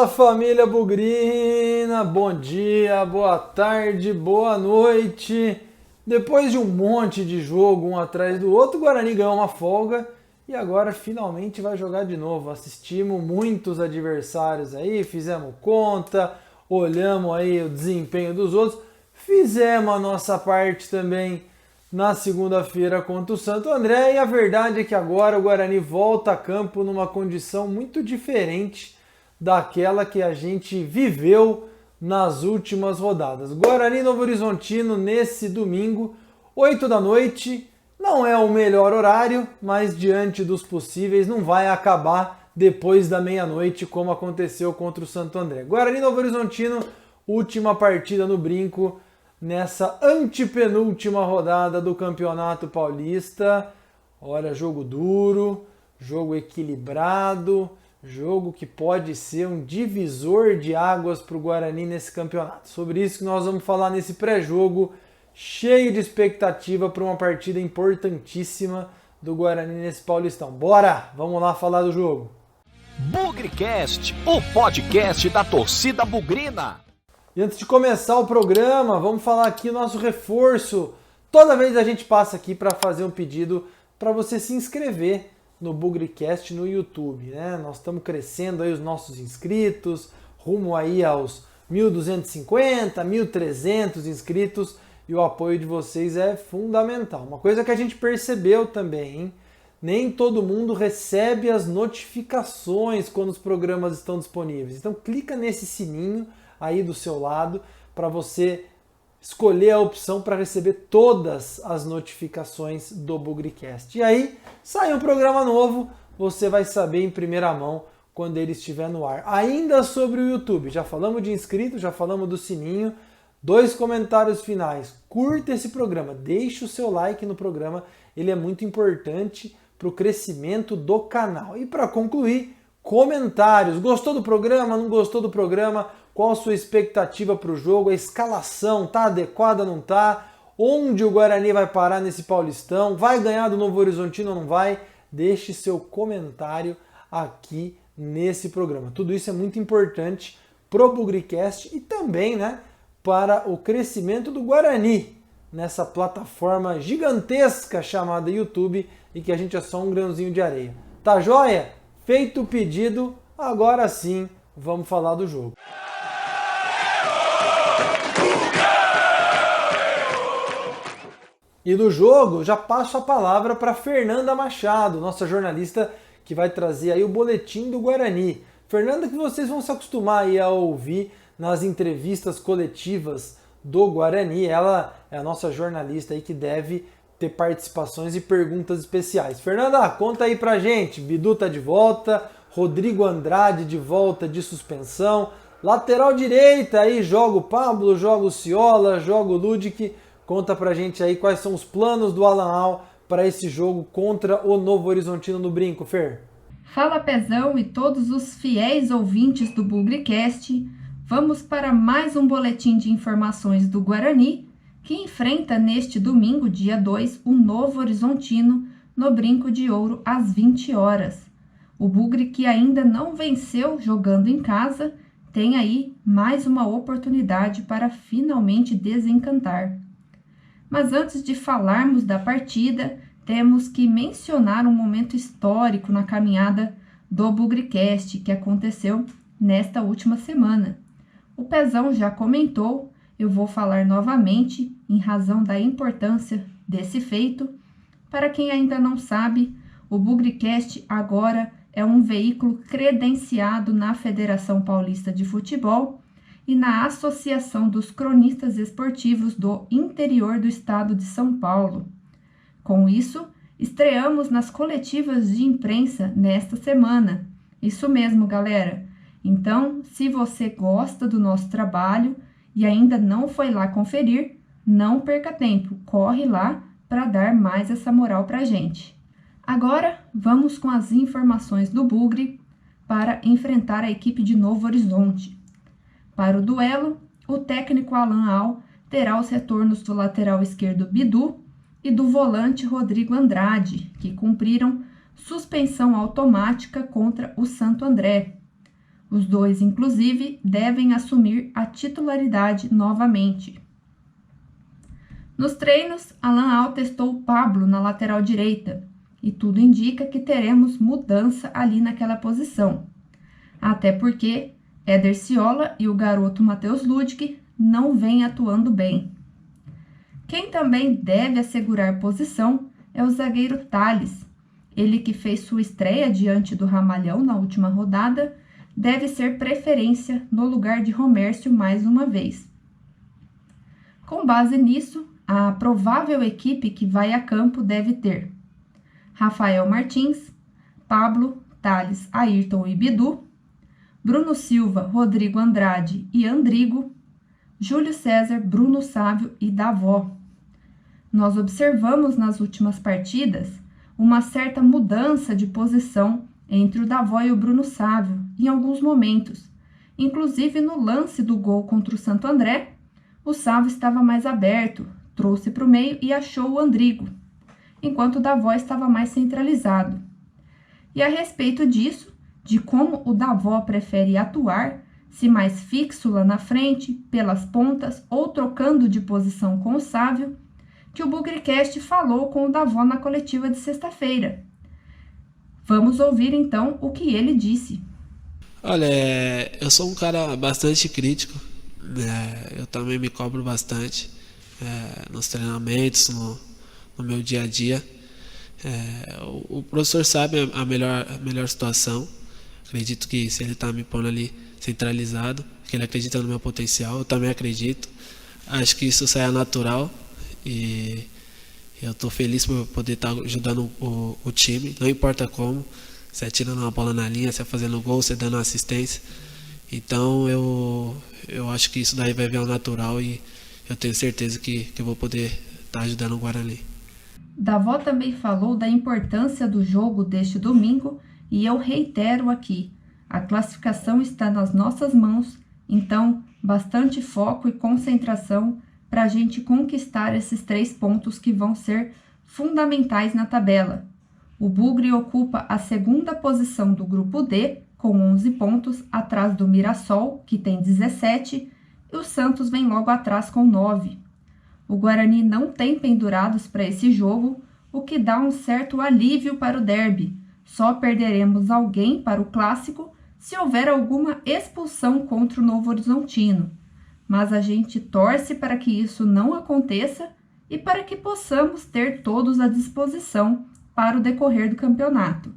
Fala, família bugrina, bom dia, boa tarde, boa noite. Depois de um monte de jogo um atrás do outro, o Guarani ganhou uma folga e agora finalmente vai jogar de novo. Assistimos muitos adversários aí, fizemos conta, olhamos aí o desempenho dos outros, fizemos a nossa parte também na segunda-feira contra o Santo André e a verdade é que agora o Guarani volta a campo numa condição muito diferente daquela que a gente viveu nas últimas rodadas. Guarani Novo Horizontino nesse domingo, 8 da noite, não é o melhor horário, mas diante dos possíveis não vai acabar depois da meia-noite como aconteceu contra o Santo André. Guarani Novo Horizontino, última partida no Brinco, nessa antepenúltima rodada do Campeonato Paulista. Olha, jogo duro, jogo equilibrado, jogo que pode ser um divisor de águas para o Guarani nesse campeonato. Sobre isso que nós vamos falar nesse pré-jogo, cheio de expectativa para uma partida importantíssima do Guarani nesse Paulistão. Bora! Vamos lá falar do jogo. BugriCast, o podcast da torcida bugrina. E antes de começar o programa, vamos falar aqui o nosso reforço. Toda vez a gente passa aqui para fazer um pedido para você se inscrever no BugriCast no YouTube, né? Nós estamos crescendo aí os nossos inscritos, rumo aí aos 1.250, 1.300 inscritos e o apoio de vocês é fundamental. Uma coisa que a gente percebeu também, hein? Nem todo mundo recebe as notificações quando os programas estão disponíveis. Então clica nesse sininho aí do seu lado para você escolher a opção para receber todas as notificações do BugriCast. E aí, sai um programa novo, você vai saber em primeira mão quando ele estiver no ar. Ainda sobre o YouTube, já falamos de inscritos, já falamos do sininho. 2 comentários finais. Curta esse programa, deixe o seu like no programa, ele é muito importante para o crescimento do canal. E para concluir, comentários. Gostou do programa? Não gostou do programa? Qual a sua expectativa para o jogo? A escalação está adequada ou não está? Onde o Guarani vai parar nesse Paulistão? Vai ganhar do Novo Horizontino ou não vai? Deixe seu comentário aqui nesse programa. Tudo isso é muito importante para o BugriCast e também, né, para o crescimento do Guarani nessa plataforma gigantesca chamada YouTube e que a gente é só um grãozinho de areia. Tá joia? Feito o pedido, agora sim vamos falar do jogo. E do jogo, já passo a palavra para Fernanda Machado, nossa jornalista que vai trazer aí o boletim do Guarani. Fernanda, que vocês vão se acostumar aí a ouvir nas entrevistas coletivas do Guarani. Ela é a nossa jornalista aí que deve ter participações e perguntas especiais. Fernanda, conta aí pra gente. Bidu tá de volta, Rodrigo Andrade de volta de suspensão, lateral direita aí joga o Pablo, joga o Ciola, joga o Ludic. Conta pra gente aí quais são os planos do Alan Al para esse jogo contra o Novo Horizontino no Brinco, Fer. Fala Pezão e todos os fiéis ouvintes do BugriCast. Vamos para mais um boletim de informações do Guarani, que enfrenta neste domingo, dia 2, o Novo Horizontino no Brinco de Ouro às 20 horas. O Bugre, que ainda não venceu jogando em casa, tem aí mais uma oportunidade para finalmente desencantar. Mas antes de falarmos da partida, temos que mencionar um momento histórico na caminhada do BugriCast que aconteceu nesta última semana. O Pezão já comentou, eu vou falar novamente em razão da importância desse feito. Para quem ainda não sabe, o BugriCast agora é um veículo credenciado na Federação Paulista de Futebol e na Associação dos Cronistas Esportivos do Interior do Estado de São Paulo. Com isso, estreamos nas coletivas de imprensa nesta semana. Isso mesmo, galera. Então, se você gosta do nosso trabalho e ainda não foi lá conferir, não perca tempo, corre lá para dar mais essa moral pra gente. Agora, vamos com as informações do Bugre para enfrentar a equipe de Novo Horizonte. Para o duelo, o técnico Alan Al terá os retornos do lateral esquerdo Bidu e do volante Rodrigo Andrade, que cumpriram suspensão automática contra o Santo André. Os dois, inclusive, devem assumir a titularidade novamente. Nos treinos, Alan testou Pablo na lateral direita e tudo indica que teremos mudança ali naquela posição. Até porque Éder Ciola e o garoto Matheus Ludwig não vêm atuando bem. Quem também deve assegurar posição é o zagueiro Thales. Ele que fez sua estreia diante do Ramalhão na última rodada, deve ser preferência no lugar de Romércio mais uma vez. Com base nisso, a provável equipe que vai a campo deve ter Rafael Martins, Pablo, Thales, Ayrton e Bidu, Bruno Silva, Rodrigo Andrade e Andrigo, Júlio César, Bruno Sávio e Davó. Nós observamos nas últimas partidas uma certa mudança de posição entre o Davó e o Bruno Sávio, em alguns momentos. Inclusive no lance do gol contra o Santo André, o Sávio estava mais aberto, trouxe para o meio e achou o Andrigo, enquanto o Davó estava mais centralizado. E a respeito disso, de como o Davó prefere atuar, se mais fixo lá na frente, pelas pontas ou trocando de posição com o Sávio, que o Bugricast falou com o Davó na coletiva de sexta-feira. Vamos ouvir então o que ele disse. Olha, eu sou um cara bastante crítico, eu também me cobro bastante nos treinamentos, no meu dia a dia. O professor sabe a melhor situação. Acredito que se ele está me pondo ali centralizado, que ele acredita no meu potencial, eu também acredito. Acho que isso sai natural e eu estou feliz por poder estar ajudando o time, não importa como, se é tirando uma bola na linha, se é fazendo gol, se é dando assistência. Então eu acho que isso daí vai vir ao natural e eu tenho certeza que eu vou poder estar ajudando o Guarani. Davó também falou da importância do jogo deste domingo e eu reitero aqui, a classificação está nas nossas mãos, então bastante foco e concentração para a gente conquistar esses 3 pontos que vão ser fundamentais na tabela. O Bugre ocupa a 2ª posição do grupo D, com 11 pontos, atrás do Mirassol, que tem 17, e o Santos vem logo atrás com 9. O Guarani não tem pendurados para esse jogo, o que dá um certo alívio para o derby. Só perderemos alguém para o clássico se houver alguma expulsão contra o Novo Horizontino. Mas a gente torce para que isso não aconteça e para que possamos ter todos à disposição para o decorrer do campeonato.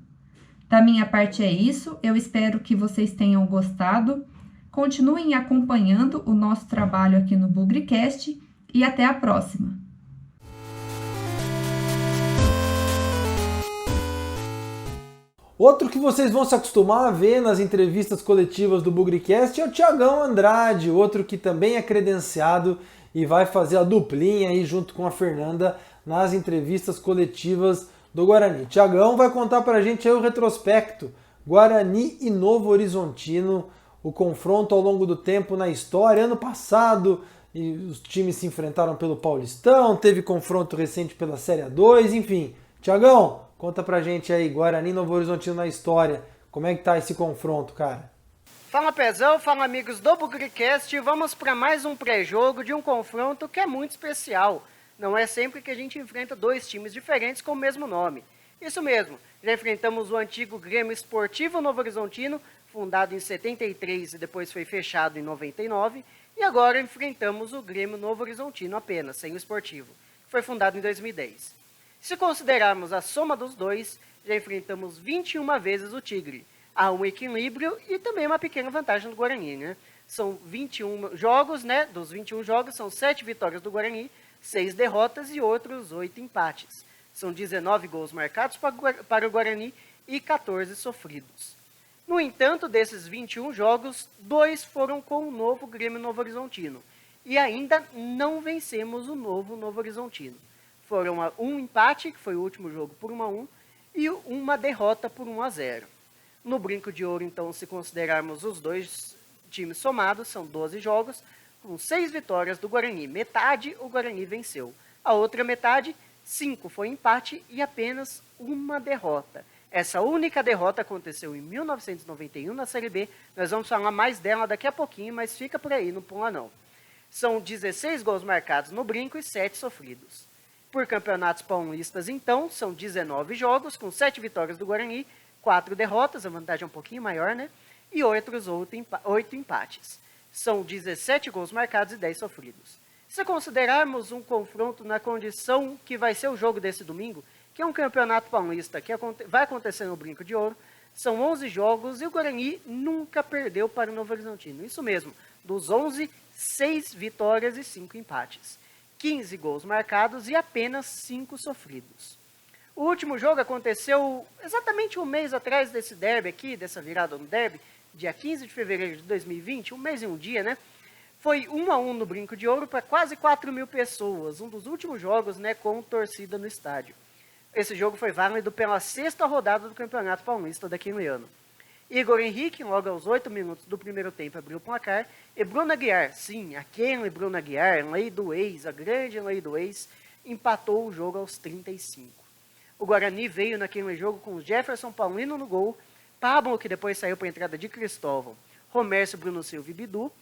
Da minha parte é isso, eu espero que vocês tenham gostado. Continuem acompanhando o nosso trabalho aqui no Bugricast e até a próxima! Outro que vocês vão se acostumar a ver nas entrevistas coletivas do Bugricast é o Thiagão Andrade, outro que também é credenciado e vai fazer a duplinha aí junto com a Fernanda nas entrevistas coletivas do Guarani. Thiagão vai contar pra gente aí o retrospecto, Guarani e Novo Horizontino, o confronto ao longo do tempo na história. Ano passado e os times se enfrentaram pelo Paulistão, teve confronto recente pela Série A2, enfim. Thiagão, conta pra gente aí, Guarani e Novo Horizontino na história. Como é que tá esse confronto, cara? Fala Pezão, fala amigos do Bugricast, vamos para mais um pré-jogo de um confronto que é muito especial. Não é sempre que a gente enfrenta 2 times diferentes com o mesmo nome. Isso mesmo, já enfrentamos o antigo Grêmio Esportivo Novo Horizontino, fundado em 73 e depois foi fechado em 99, e agora enfrentamos o Grêmio Novo Horizontino apenas, sem o esportivo, que foi fundado em 2010. Se considerarmos a soma dos dois, já enfrentamos 21 vezes o Tigre. Há um equilíbrio e também uma pequena vantagem do Guarani, né? São 21 jogos, né? Dos 21 jogos, são 7 vitórias do Guarani, 6 derrotas e outros 8 empates. São 19 gols marcados para o Guarani e 14 sofridos. No entanto, desses 21 jogos, 2 foram com o novo Grêmio Novo Horizontino. E ainda não vencemos o novo Novo Horizontino. Foram um empate, que foi o último jogo, por 1-1, e uma derrota por 1-0. No Brinco de Ouro, então, se considerarmos os 2 times somados, são 12 jogos, com 6 vitórias do Guarani. Metade o Guarani venceu. A outra metade, 5 foi empate e apenas uma derrota. Essa única derrota aconteceu em 1991 na Série B. Nós vamos falar mais dela daqui a pouquinho, mas fica por aí, não pula não. São 16 gols marcados no brinco e 7 sofridos. Por campeonatos paulistas, então, são 19 jogos, com 7 vitórias do Guarani, 4 derrotas, a vantagem é um pouquinho maior, né? E 8 empates. São 17 gols marcados e 10 sofridos. Se considerarmos um confronto na condição que vai ser o jogo desse domingo, que é um campeonato paulista que vai acontecer no Brinco de Ouro, são 11 jogos e o Guarani nunca perdeu para o Novo Horizontino. Isso mesmo, dos 11, 6 vitórias e 5 empates. 15 gols marcados e apenas 5 sofridos. O último jogo aconteceu exatamente um mês atrás desse derby aqui, dessa virada no derby, dia 15 de fevereiro de 2020, um mês e um dia, né? Foi 1-1 no Brinco de Ouro para quase 4 mil pessoas, um dos últimos jogos, né, com torcida no estádio. Esse jogo foi válido pela 6ª rodada do Campeonato Paulista daquele ano. Igor Henrique, logo aos 8 minutos do primeiro tempo, abriu o placar, e Bruno Aguiar, sim, aquele Bruno Aguiar, lei do ex, a grande lei do ex, empatou o jogo aos 35. O Guarani veio naquele jogo com Jefferson Paulino no gol, Pablo, que depois saiu para a entrada de Cristóvão, Romércio, Bruno Silva e Bidu,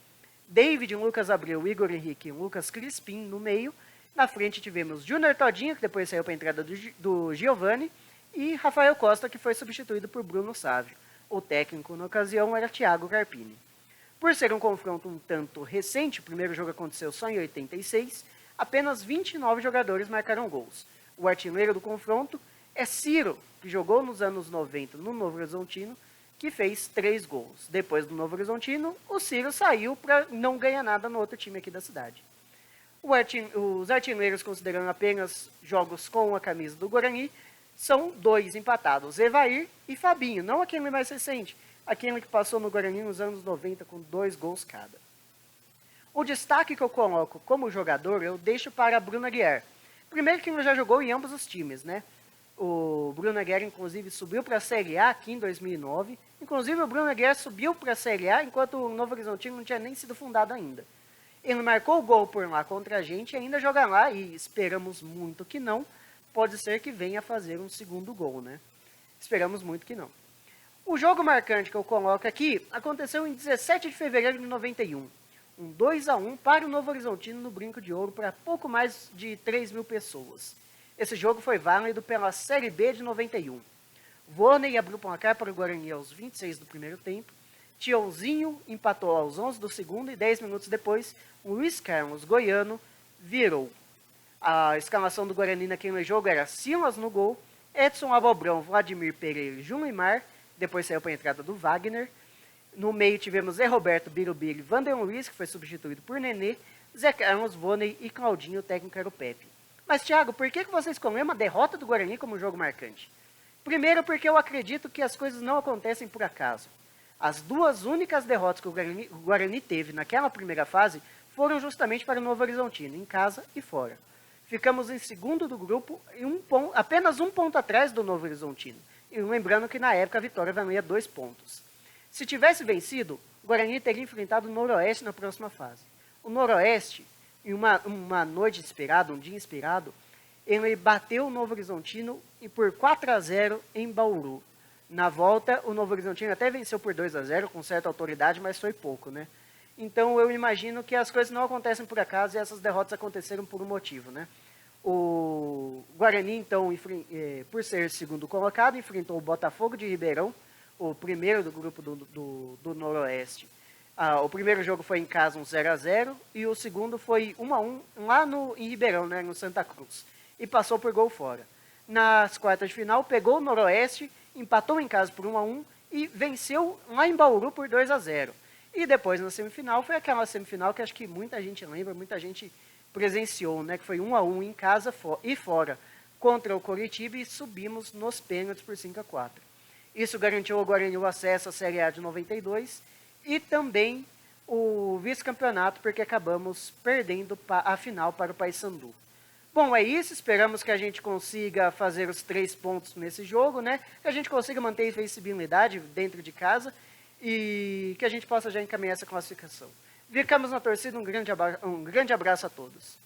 David, Lucas Abreu, Igor Henrique e Lucas Crispim no meio. Na frente tivemos Júnior Todinho, que depois saiu para a entrada do Giovani, e Rafael Costa, que foi substituído por Bruno Sávio. O técnico na ocasião era Thiago Carpini. Por ser um confronto um tanto recente, o primeiro jogo aconteceu só em 86, apenas 29 jogadores marcaram gols. O artilheiro do confronto é Ciro, que jogou nos anos 90 no Novo Horizontino, que fez 3 gols. Depois do Novo Horizontino, o Ciro saiu para não ganhar nada no outro time aqui da cidade. Os artilheiros, considerando apenas jogos com a camisa do Guarani, são 2 empatados, Evair e Fabinho, não aquele mais recente, aquele que passou no Guarani nos anos 90 com 2 gols cada. O destaque que eu coloco como jogador, eu deixo para Bruno Aguiar. Primeiro que ele já jogou em ambos os times, né? O Bruno Aguiar, inclusive, subiu para a Série A aqui em 2009. Inclusive, o Bruno Aguiar subiu para a Série A enquanto o Novo Horizontino não tinha nem sido fundado ainda. Ele marcou o gol por lá contra a gente e ainda joga lá, e esperamos muito que não. Pode ser que venha fazer um segundo gol, né? Esperamos muito que não. O jogo marcante que eu coloco aqui aconteceu em 17 de fevereiro de 91. Um 2-1 para o Novo Horizontino no Brinco de Ouro para pouco mais de 3 mil pessoas. Esse jogo foi válido pela Série B de 91. Vorney abriu o placar para o Guarani aos 26 do primeiro tempo. Tiãozinho empatou aos 11 do segundo e 10 minutos depois, o Luiz Carlos Goiano virou. A escalação do Guarani naquele jogo era Silas no gol, Edson Abobrão, Vladimir Pereira e Junimar, depois saiu para a entrada do Wagner. No meio tivemos Zé Roberto, Birubiru e Vander Luiz, que foi substituído por Nenê, Zé Carlos, Voney e Claudinho, o técnico era o Pepe. Mas, Thiago, por que você escolheu uma derrota do Guarani como jogo marcante? Primeiro, porque eu acredito que as coisas não acontecem por acaso. As 2 únicas derrotas que o Guarani teve naquela primeira fase foram justamente para o Novo Horizontino, em casa e fora. Ficamos em segundo do grupo, e apenas 1 ponto atrás do Novo Horizontino. E lembrando que na época a vitória valia 2 pontos. Se tivesse vencido, o Guarani teria enfrentado o Noroeste na próxima fase. O Noroeste, em uma noite inspirada, um dia inspirado, ele bateu o Novo Horizontino e por 4-0 em Bauru. Na volta, o Novo Horizontino até venceu por 2-0 com certa autoridade, mas foi pouco, né? Então eu imagino que as coisas não acontecem por acaso e essas derrotas aconteceram por um motivo, né? O Guarani, então, por ser segundo colocado, enfrentou o Botafogo de Ribeirão, o primeiro do grupo do Noroeste. O primeiro jogo foi em casa, um 0-0, e o segundo foi 1-1 lá em Ribeirão, né, no Santa Cruz. E passou por gol fora. Nas quartas de final, pegou o Noroeste, empatou em casa por 1-1 e venceu lá em Bauru por 2-0. E depois, na semifinal, foi aquela semifinal que acho que muita gente lembra, muita gente presenciou, né, que foi 1-1 em casa e fora contra o Coritiba e subimos nos pênaltis por 5-4. Isso garantiu ao Guarani o acesso à Série A de 92 e também o vice-campeonato, porque acabamos perdendo a final para o Paysandu. Bom, é isso. Esperamos que a gente consiga fazer os 3 pontos nesse jogo, né? Que a gente consiga manter a invencibilidade dentro de casa e que a gente possa já encaminhar essa classificação. Ficamos na torcida. Um grande abraço a todos.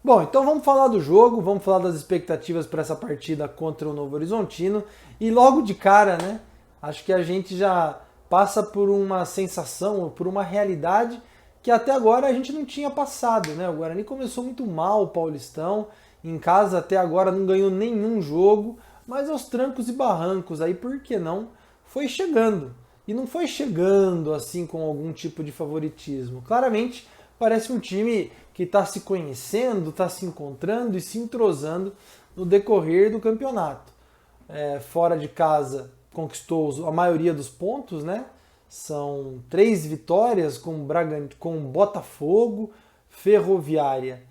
Bom, então vamos falar do jogo, vamos falar das expectativas para essa partida contra o Novo Horizontino. E logo de cara, né, acho que a gente já passa por uma sensação, por uma realidade que até agora a gente não tinha passado, né? O Guarani começou muito mal o Paulistão, em casa até agora não ganhou nenhum jogo, mas aos trancos e barrancos aí, por que não, foi chegando. E não foi chegando assim com algum tipo de favoritismo. Claramente parece um time que está se conhecendo, está se encontrando e se entrosando no decorrer do campeonato. Fora de casa conquistou a maioria dos pontos, né? São 3 vitórias com Botafogo, Ferroviária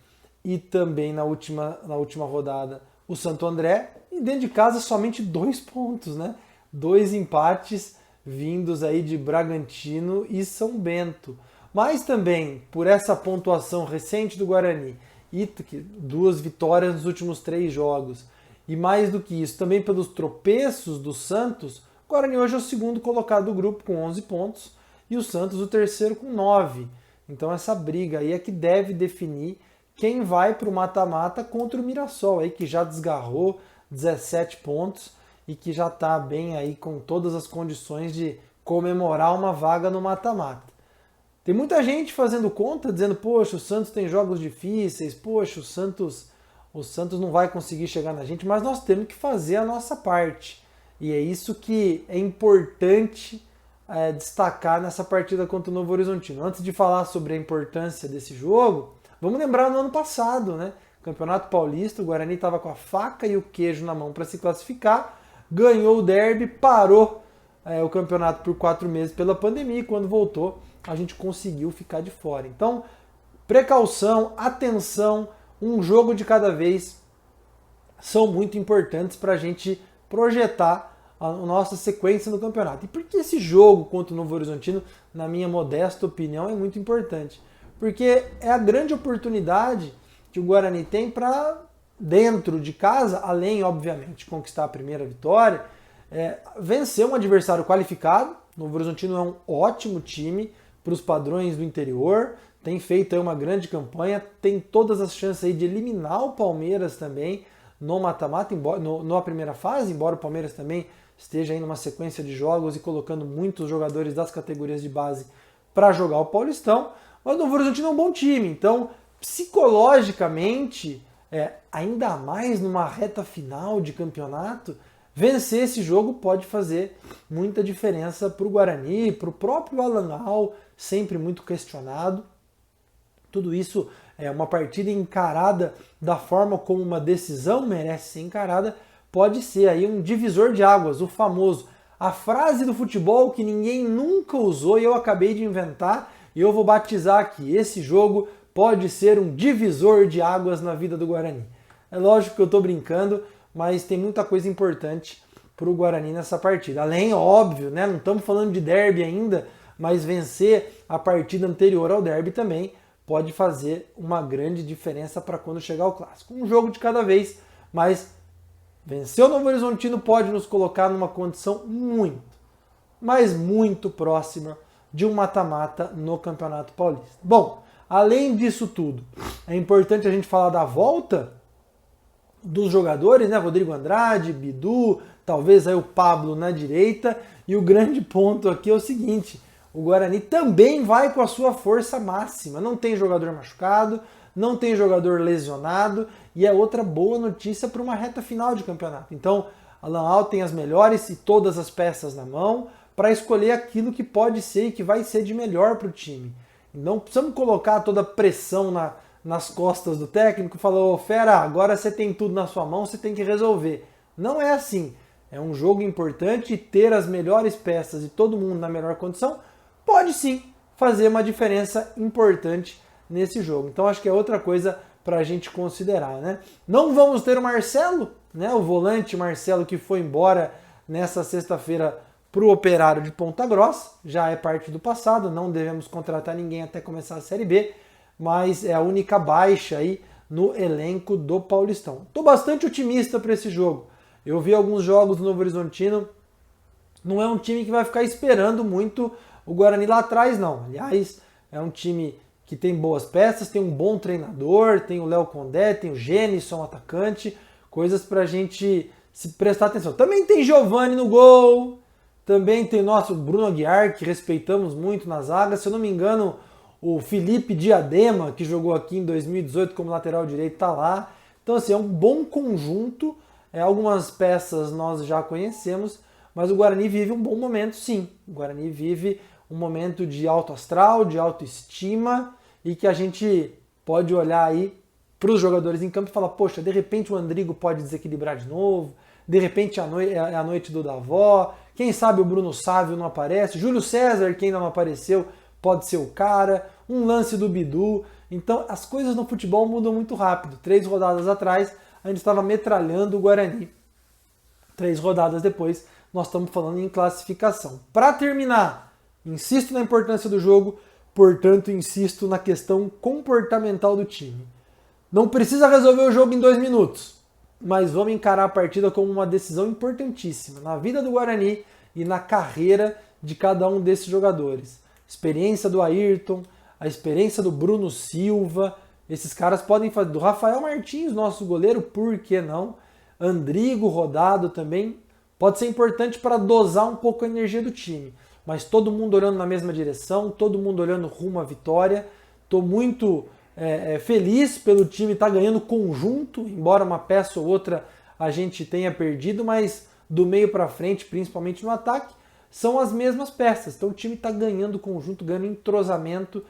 e também na última rodada o Santo André. E dentro de casa somente 2 pontos, né? 2 empates vindos aí de Bragantino e São Bento. Mas também por essa pontuação recente do Guarani e 2 vitórias nos últimos 3 jogos. E mais do que isso, também pelos tropeços do Santos, o Guarani hoje é o segundo colocado do grupo com 11 pontos e o Santos o terceiro com 9. Então essa briga aí é que deve definir quem vai para o mata-mata contra o Mirassol, aí que já desgarrou 17 pontos e que já está bem aí com todas as condições de comemorar uma vaga no mata-mata. Tem muita gente fazendo conta, dizendo, poxa, o Santos tem jogos difíceis, poxa, o Santos não vai conseguir chegar na gente, mas nós temos que fazer a nossa parte. E é isso que é importante destacar nessa partida contra o Novo Horizontino. Antes de falar sobre a importância desse jogo, vamos lembrar no ano passado, né? Campeonato Paulista, o Guarani estava com a faca e o queijo na mão para se classificar, ganhou o derby, parou o campeonato por 4 meses pela pandemia e quando voltou a gente conseguiu ficar de fora. Então, precaução, atenção, um jogo de cada vez são muito importantes para a gente projetar a nossa sequência no campeonato. E por que esse jogo contra o Novo Horizontino, na minha modesta opinião, é muito importante? Porque é a grande oportunidade que o Guarani tem para, dentro de casa, além, obviamente, de conquistar a primeira vitória, vencer um adversário qualificado. O Novo Horizontino é um ótimo time para os padrões do interior, tem feito aí uma grande campanha, tem todas as chances aí de eliminar o Palmeiras também no mata-mata, na primeira fase, embora o Palmeiras também esteja aí numa sequência de jogos e colocando muitos jogadores das categorias de base para jogar o Paulistão, mas o Novo Horizontino é um bom time, então psicologicamente, ainda mais numa reta final de campeonato, vencer esse jogo pode fazer muita diferença para o Guarani, para o próprio Alan Al, sempre muito questionado. Tudo isso é uma partida encarada da forma como uma decisão merece ser encarada, pode ser aí um divisor de águas, o famoso. A frase do futebol que ninguém nunca usou e eu acabei de inventar e eu vou batizar aqui. Esse jogo pode ser um divisor de águas na vida do Guarani. É lógico que eu estou brincando, mas tem muita coisa importante para o Guarani nessa partida. Além, óbvio, né, não estamos falando de derby ainda, mas vencer a partida anterior ao derby também pode fazer uma grande diferença para quando chegar o clássico. Um jogo de cada vez, mas vencer o Novo Horizontino pode nos colocar numa condição muito, mas muito próxima de um mata-mata no Campeonato Paulista. Bom, além disso tudo, é importante a gente falar da volta dos jogadores, né? Rodrigo Andrade, Bidu, talvez aí o Pablo na direita. E o grande ponto aqui é o seguinte: o Guarani também vai com a sua força máxima. Não tem jogador machucado, não tem jogador lesionado, e é outra boa notícia para uma reta final de campeonato. Então, Alan Al tem as melhores e todas as peças na mão para escolher aquilo que pode ser e que vai ser de melhor para o time. Não precisamos colocar toda a pressão nas costas do técnico e falar, ô fera, agora você tem tudo na sua mão, você tem que resolver. Não é assim. É um jogo importante e ter as melhores peças e todo mundo na melhor condição pode sim fazer uma diferença importante nesse jogo. Então acho que é outra coisa para a gente considerar, né? Não vamos ter o Marcelo, né? O volante Marcelo que foi embora nessa sexta-feira para o Operário de Ponta Grossa, já é parte do passado, não devemos contratar ninguém até começar a Série B, mas é a única baixa aí no elenco do Paulistão. Estou bastante otimista para esse jogo. Eu vi alguns jogos do Novo Horizontino, não é um time que vai ficar esperando muito o Guarani lá atrás, não. Aliás, é um time que tem boas peças, tem um bom treinador, tem o Léo Condé, tem o Gênison, atacante, coisas pra gente se prestar atenção. Também tem Giovani no gol, também tem o nosso Bruno Aguiar, que respeitamos muito na zaga, se eu não me engano, o Felipe Diadema, que jogou aqui em 2018 como lateral direito, tá lá. Então assim, é um bom conjunto, algumas peças nós já conhecemos, mas o Guarani vive um bom momento, sim. O Guarani vive um momento de alto astral, de autoestima, e que a gente pode olhar aí para os jogadores em campo e falar, poxa, de repente o Andrigo pode desequilibrar de novo, de repente é a noite do Davó, quem sabe o Bruno Sávio não aparece, Júlio César, que ainda não apareceu, pode ser o cara, um lance do Bidu. Então as coisas no futebol mudam muito rápido. 3 rodadas atrás a gente estava metralhando o Guarani. 3 rodadas depois nós estamos falando em classificação. Para terminar, insisto na importância do jogo, portanto insisto na questão comportamental do time. Não precisa resolver o jogo em 2 minutos, mas vamos encarar a partida como uma decisão importantíssima na vida do Guarani e na carreira de cada um desses jogadores. Experiência do Ayrton, a experiência do Bruno Silva, esses caras podem fazer, do Rafael Martins, nosso goleiro, por que não? Andrigo rodado também, pode ser importante para dosar um pouco a energia do time, mas todo mundo olhando na mesma direção, todo mundo olhando rumo à vitória. Estou muito feliz pelo time estar ganhando conjunto, embora uma peça ou outra a gente tenha perdido, mas do meio para frente, principalmente no ataque, são as mesmas peças. Então o time está ganhando conjunto, ganhando entrosamento,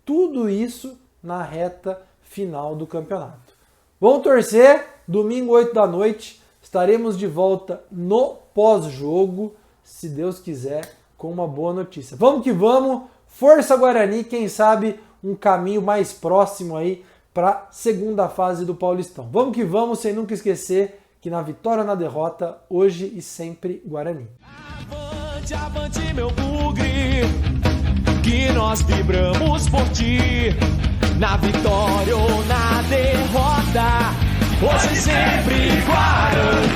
tudo isso na reta final do campeonato. Vamos torcer, domingo 8 da noite, estaremos de volta no pós-jogo, se Deus quiser, com uma boa notícia. Vamos que vamos, força Guarani, quem sabe um caminho mais próximo aí para a segunda fase do Paulistão. Vamos que vamos, sem nunca esquecer que na vitória ou na derrota, hoje e sempre Guarani. Avante, avante meu bugre, que nós vibramos por ti, na vitória ou na derrota, hoje e sempre Guarani.